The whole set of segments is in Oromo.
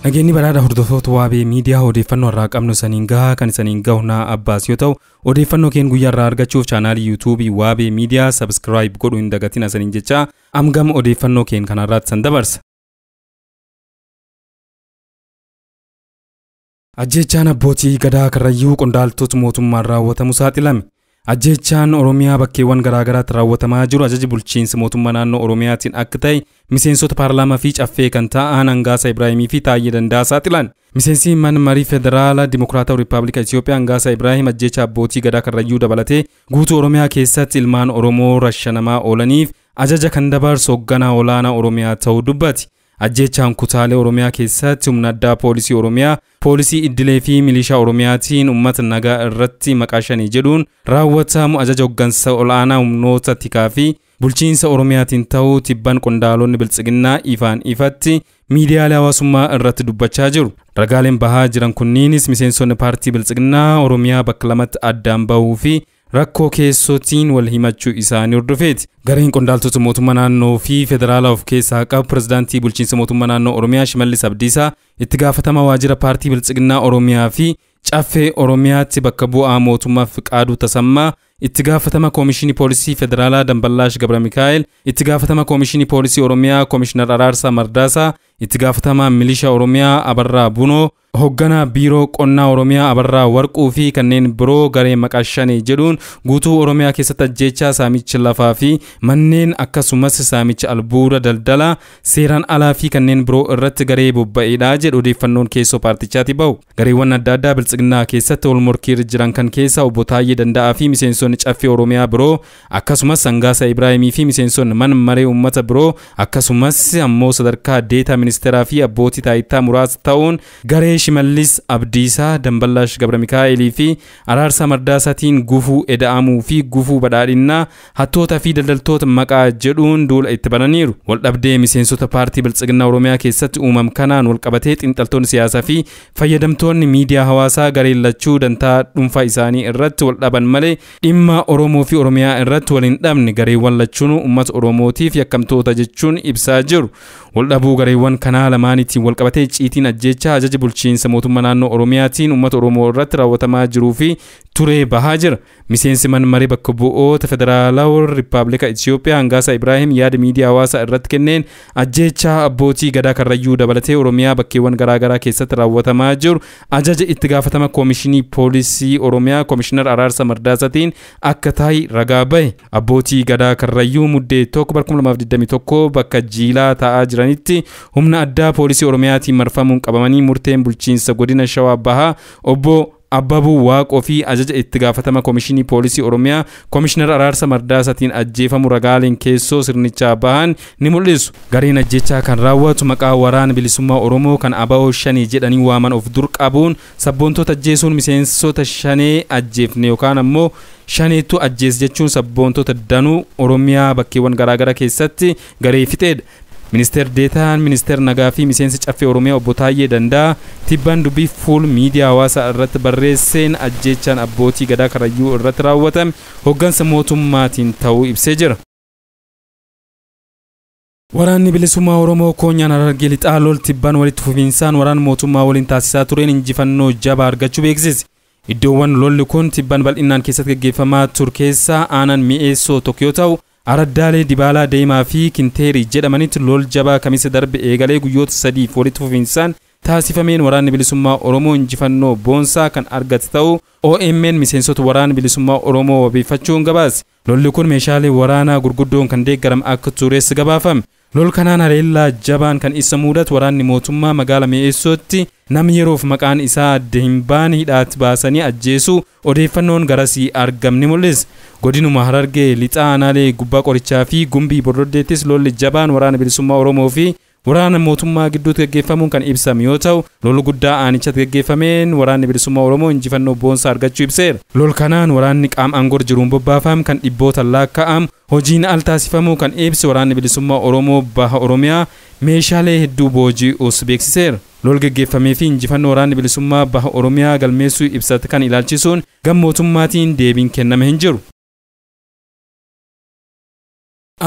Nageenyi badhaadha hordoftoota waabee miidiyaa odeeffannoo irraa qabnu saniin gahaa kan isaniin gahunaa Abbaas yoo ta'u, odeeffannoo keenya guyyaa irraa argachuuf chaanaalii YouTube waabee miidiyaa subscribe godhu hin dagatin asaniin jecha amgam odeeffannoo keenya kanarratti san dabarsa. Ajjechaan abbootii gadaa Karrayyuu qondaaltota mootummaan raawwatamu saaxilame. Ajjechaan Oromiyaa bakkeewwan garaagaraatti raawwatamaa jiru ajaji bulchiinsa mootummaa naannoo Oromiyaatiin akka ta'e miseensota paarlaamaa fi caffee kan ta'an Angaasa Ibraahimii fi Taayyee Danda'a saaxilan. Miseensi mana marii federaala Dimokiraatawaa Riippaabilika Itiyoophiyaa Angaasa Ibraahim ajjecha abbootii gadaa Karrayyuu dabalatee guutuu Oromiyaa keessatti ilmaan Oromoo rashanamaa oolaniif ajaja kan dabarsu hoogganaa olaanaa Oromiyaa ta'uu dubbate. Ajjechaan kutaalee Oromiyaa keessatti humna addaa poolisii Oromiyaa, poolisii Iddilee fi milishaa Oromiyaatiin uummata nagaa irratti maqaa shanii jedhuun raawwatamu ajaja hooggansa olaanaa humnoota tikaa fi bulchiinsa Oromiyaatiin ta'uu tibban qondaalonni biltsiginnaa ifaan ifatti miidiyaalee hawaasummaa irratti dubbachaa jiru. Ragaaleen bahaa jiran kunniinis miseensonni paartii biltsiginnaa Oromiyaa bakka lamatti addaan bahuu fi rakkoo keessootiin wal himachuu isaanii hordofeeti. Gareen qondaaltota mootummaa naannoo fi federaalaa of keessaa qabu pirezidaantii bulchiinsa mootummaa naannoo Oromiyaa Shimallis Abdiisaa, itti gaafatama waajjira paartii biltsiginnaa Oromiyaa fi caffee Oromiyaatti bakka bu'aa mootummaa Fiqaaduu Tasammaa, itti gaafatama koomishinii poolisii federaalaa Damballaash Gabra Mikaa'el, itti gaafatama koomishinii poolisii Oromiyaa Koomishinar Araarsaa Mardaasaa, itti gaafatama milishaa Oromiyaa Abarraa Bunoo, hoogganaa biiroo qonnaa Oromiyaa Abarraa Warquu fi kanneen biroo garee maqaa shanii jedhuun guutuu Oromiyaa keessatti ajjechaa saamicha lafaa fi manneen akkasumas saamicha albuuda daldala seeraan alaa fi kanneen biroo irratti garee bobba'eedha jedhu odeeffannoon keessoo paartichaati bahu. Gareewwan adda addaa biltsiginnaa keessatti wal morkii jiran kan keessa obbo Taayyee Danda'aa fi miseensonni caffee Oromiyaa biroo akkasumas Angaasa Ibraahimii fi miseensonni mana maree uummata biroo akkasumas ammoo sadarkaa deetaa ministeeraa fi abbootii taayitaa muraasa ta'uun garee Shimallis Abdiisaa, Damballaash Gabra Mikaa'elii fi Araarsaa Mardaasaatiin gufuu eda'amuu fi gufuu badhaadhinnaa hattoota fi daldaltoota maqaa jedhuun duula itti bananiiru. Waldhabdee miseensota paartii biltsiginnaa Oromiyaa keessatti uumam kanaan walqabatee xiinxaltoonni siyaasaa fi fayyadamtoonni miidiyaa hawaasaa gareen lachuu dantaa dhuunfaa isaanii irratti wal dhaban malee dhimma Oromoo fi Oromiyaa irratti wal hin dhabne gareewwan lachuun uummata Oromootiif yakkamtoota jechuun ibsaa jiru. Waldhabuu gareewwan kanaa lamaaniitiin walqabatee ciitiin ajjechaa ajaji bulchiinsa mootummaa naannoo Oromiyaatiin uummata Oromoo irratti raawwatamaa jiruu fi turee bahaa jira. Miseensi mana maree bakka bu'oota federaalawaa Riippaabilika Itiyoophiyaa Angaasa Ibraahim yaada miidiyaa hawaasaa irratti kenneen ajjechaa abbootii gadaa Karrayyuu dabalatee Oromiyaa bakkeewwan garaagaraa keessatti raawwatamaa jiru ajaja itti gaafatama koomishinii poolisii Oromiyaa Koomishinar Araarsaa Mardaasaatiin akka ta'e ragaa bahe. Abbootii gadaa Karrayyuu muddee 2021 bakka jiilaa ta'aa jiranitti humna addaa poolisii Oromiyaatiin marfamuun qabamanii murteen bulchiinsa godina Shawaa Bahaa obbo Abbabuu Waaqoo fi ajaja itti gaafatama koomishinii poolisii Oromiyaa Koomishinar Araarsaa Mardaasaatiin ajjeefamu ragaaleen keessoo sirnichaa bahan ni mul'isu. Gareen ajjechaa kan raawwatu maqaa waraana bilisummaa Oromoo kan ABO shanii jedhanii waaman of dur qabuun sabboontota ajjeesuun miseensota shanee ajjeefne yookaan ammoo shaneetu ajjees jechuun sabboontota danuu Oromiyaa bakkeewwan garaagara keessatti garee fixeedha. Ministeer Deetaan Ministeer Nagaa fi miseensi caffee Oromiyaa obbo Taayyee Danda'a tibban dubbii fuul miidiyaa hawaasaa irratti barreesseen ajjechaan abbootii gadaa Karrayyuu irratti raawwatame hooggansa mootummaatiin ta'uu ibsee jira. Waraanni bilisummaa Oromoo Koonyaan Harargee lixaa lol tibban walitti fufiinsaan waraana mootummaa waliin taasisaa tureen injifannoo jabaa argachuu beeksise. Iddoowwan lolli kun tibban bal'inaan keessatti gaggeeffamaa ture keessaa aanaan mi'eessoo tokko yoo ta'u, Araddaalee Dibaalaa Deemaa fi Kinteerii jedhamanitti lol jabaa kamisa darbe eegalee guyyoota sadiif walitti fufiinsaan taasifameen waraanni bilisummaa Oromoo injifannoo boonsaa kan argate ta'uu OMN miseensota waraana bilisummaa Oromoo wabeeffachuun gabaase. Lolli kun meeshaalee waraanaa gurguddoon kan deeggarame akka turees gabaafame. Lol kanaan haleellaa jabaan kan isa mudate waraanni mootummaa magaalaa Mi'eessootti namni yeroof maqaan isaa adda hin baane hidhaatti baasanii ajjeesuu odeeffannoon garasii argamni mul'isa. Godinuma Harargee lixaa aanaalee gubbaa qorichaa fi gumbii bordoddeettis lolli jabaan waraana bilisummaa Oromoo fi waraana mootummaa gidduutti gaggeeffamuun kan ibsame yoo ta'u, lolli guddaa aanichatti gaggeeffameen waraanni bilisummaa Oromoo injifannoo boonsaa argachuu ibseera. Lol kanaan waraanni qaama aangoo jiruun bobbaafame kan dhibboota lakkaa'amu hojiin al taasifamuu kan ibse waraanni bilisummaa Oromoo baha Oromiyaa meeshaalee hedduu booji'uus beeksiseera. Lol gaggeeffamee fi injifannoo waraanni bilisummaa baha Oromiyaa galmeessuu ibsate kan ilaalchisuun gama mootummaatiin deebiin kenname hin jiru.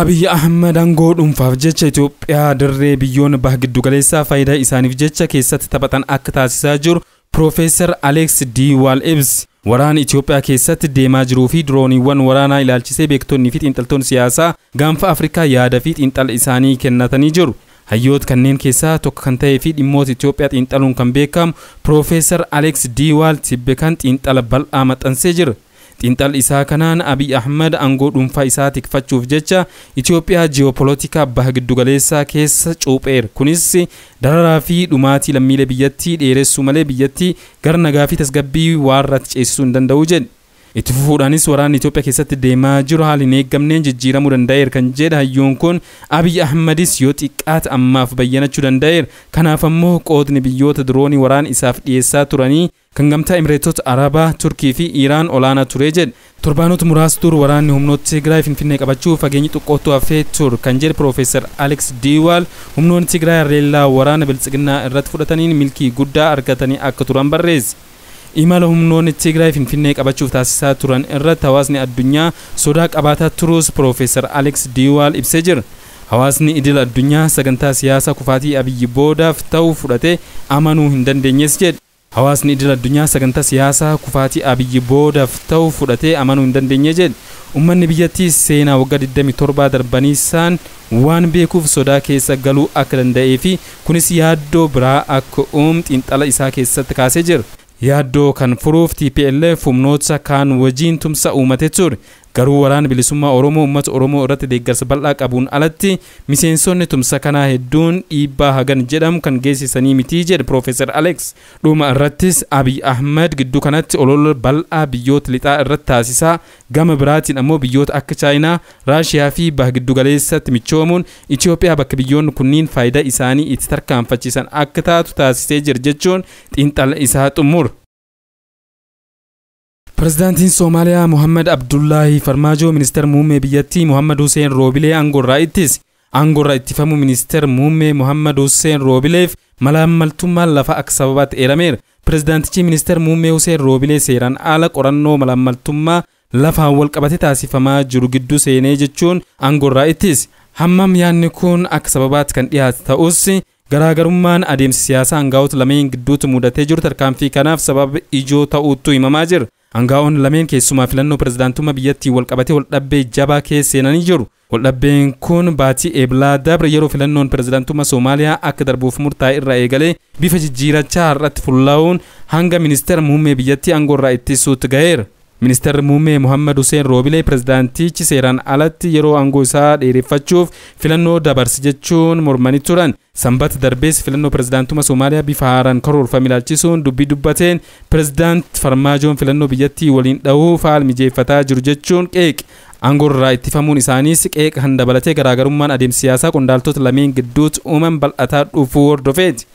Abiy Ahmed aangoo dhuunfaaf jecha Itoophiyaa dirree biyyoon baha giddu galeessaa faayidaa isaaniif jecha keessatti taphatan akka taasisaa jiru Profeesar Alex Diwaal ibsi. Waraan Itoophiyaa keessatti deemaa jiruu fi dirooniiwwan waraanaa ilaalchisee beektonni fi xiinxaltoonni siyaasaa gaanfa Afrikaa yaada fi xiinxala isaanii kennatanii jiru. Hayyoota kanneen keessaa tokko kan ta'ee fi dhimmoota Itoophiyaa xiinxaluun kan beekamu Profeesar Alex Diwaal tibbe kan xiinxala bal'aa maxxansee jira. xiinxala isaa kanaan Abiy Ahmed aangoo dhuunfaa isaa tikfachuuf jecha Itoophiyaa ji'opolitikaa baha giddu galeessaa keessa cuupheera. Kunis dararaa fi dhumaatii lammiilee biyyattii dheeressuu malee biyyattii gara nagaa fi tasgabbii waarratti ceesisuu hin danda'u jedhe. Itti fufuudhaanis waraanni Itoophiyaa keessatti deemaa jiru haala hin eeggamneen jijjiiramuu danda'eera kan jedhe hayyoon kun Abiy Ahmedis yoo xiqqaate ammaaf bayyanachuu danda'eera. Kanaaf ammoo qoodni biyyoota diroonii waraan isaaf dhiyeessaa turanii kan gamtaa Imireetota Arabaa, Turkii fi Iraan olaanaa ture jedhe. Torbaanota muraasa dura waraanni humnoota Tigraay Finfinnee qabachuu fageenyi xiqqootu hafee ture kan jedhe Profeesar Alex Diwaal humnoonni Tigraay haleellaa waraana biltsiginnaa irratti fudhataniin milkii guddaa argatanii akka turan barreesse. Imala humnoonni Tigraay Finfinnee qabachuuf taasisaa turan irratti hawaasni addunyaa sodaa qabaataa turuus Profeesar Alex Diwaal ibsee jira. Hawaasni idil addunyaa sagantaa siyaasaa kufaatii Abiyyi boodaaf ta'u fudhatee amanuu hin dandeenyes jedhe. Hawaasni idil addunyaa sagantaa siyaasaa kufaatii Abiyyi boodaaf ta'u fudhatee amanuu hin dandeenye jedhe. Uummanni biyyattii seenaa waggaa 27 darbanii isaan waan beekuuf sodaa keessa galuu akka danda'ee fi kunis yaaddoo biraa akka xiinxala isaa keessatti kaasee jira. Yaaddoo kan furuuf TPLF humnoota kaan wajjin tumsa uumate ture. Garuu waraana bilisummaa Oromoo uummata Oromoo irratti deeggarsa bal'aa qabuun alatti miseensonni tumsa kanaa hedduun dhiibbaa hagan jedhamu kan geessisanii miti jedhe Profeesar Alex. Dhuma irrattis Abiy Ahmed gidduu kanatti olola bal'aa biyyoota lixaa irratti taasisaa gama biraatiin ammoo biyyoota akka Chaayinaa, Raashiyaa fi baha giddu galeessatti michoomuun Itoophiyaa bakka biyyoonni kunniin faayidaa isaanii itti tarkaanfachiisan akka taatu taasisee jira jechuun xiinxala isaa xumura. Pirezidaantiin Soomaaliyaa Mohaammed Abdullaahi Farmaajo ministeera muummee biyyattii Mohaammed Hussein Roobilee aangorraa ittise. Aangorraa ittifamu ministeera muummee Mohaammed Hussein Roobileef malaammaltummaan lafa akka sababaatti eerameera. Pirezidaantichi ministeera muummee Hussein Roobilee seeraan ala qorannoo malaammaltummaa lafaan wal qabate taasifamaa jiru gidduu seenee jechuun aangorraa ittise. Hammam yaadni kun akka sababaatti kan dhiyaate ta'us garaagarummaan adeemsa siyaasaa aangaa'ota lameen gidduutti mudatee jiru tarkaanfii kanaaf sababa ijoo ta'uutu himamaa jira. Aangaa'onni lameen keessumaa filannoo pirezidaantummaa biyyattii wal qabatee wal dhabbee jabaa keessa seenanii jiru. Wal dhabbeen kun baatii eeblaa dabre yeroo filannoon pirezidaantummaa Soomaaliyaa akka darbuuf murtaa'e irraa eegalee bifa jijjiirachaa har'atti fullaa'uun hanga ministeera muummee biyyattii aangoorraa ittisuutti ga'eera. Ministeerri muummee Mohaammed Hussein Roobilee pirezidaantichi seeraan alatti yeroo aangoo isaa dheereffachuuf filannoo dabarse jechuun mormanii turan. Sanbata darbees filannoo pirezidaantummaa Soomaaliyaa bifa haaraan karoorfame ilaalchisuun dubbii dubbateen pirezidaant Farmaajoon filannoo biyyattii waliin dha'uuf haala mijeeffataa jiru jechuun qeeqe. Aangoorraa ittifamuun isaaniis qeeqa kan dabalatee garaagarummaan adeemsa siyaasaa qondaaltota lameen gidduutti uuman bal'ataa dhufuu hordofeeti.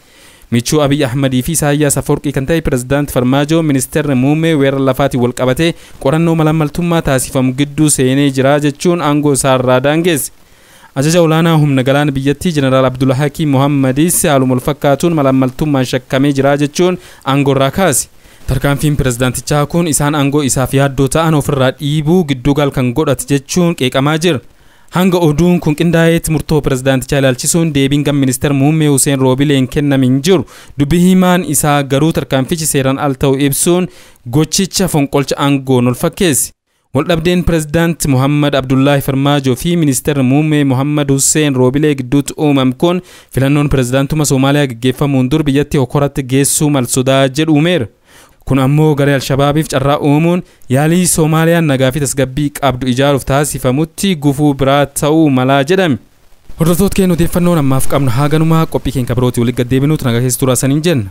Michuu Abiy Ahmedii fi Isaayyaas Afwerqii kan ta'e pirezidaant Farmaajoon ministeerri muummee weerara lafaatiin wal qabatee qorannoo malaammaltummaa taasifamu gidduu seenee jira jechuun aangoo isaarraa daangeesse. Ajaja olaanaa humna galaana biyyattii Jeneraal Abdul Hakiim Mohammadis haaluma wal fakkaatuun malaammaltummaan shakkamee jira jechuun aangoorraa kaase. Tarkaanfiin pirezidaantichaa kun isaan aangoo isaaf yaaddoo ta'an ofirraa dhiibuu gidduugal kan godhate jechuun qeeqamaa jira. Hanga oduun kun qindaa'eetti murtoo pirezidaantichaa ilaalchisuun deebiin gama ministeera muummee Hussein Roobileen kenname hin jiru. Dubbii himaan isaa garuu tarkaanfichi seeraan al ta'u ibsuun gochicha fonqolcha aangoon ol fakkeesse. Waldhabdeen pirezidaant Mohaammed Abdullaahi Farmaajoo fi ministeera muummee Mohaammed Hussein Roobilee gidduutti uumame kun filannoon pirezidaantummaa Soomaaliyaa gaggeeffamuun dur biyyattii hokkoratti geessuu mal sodaa jedhu uumeera. Kun ammoo garee Al-Shabaabiif carraa uumuun yaalii Soomaaliyaan nagaa fi tasgabbii qabdu ijaaruuf taasifamutti gufuu biraa ta'uu malaa jedhame. Hordoftoota keenya odeeffannoon ammaaf qabnu haa ganumaa qophii keenya birootii walitti gaddeebinuutu nagaa keessa turaasan hin jenna.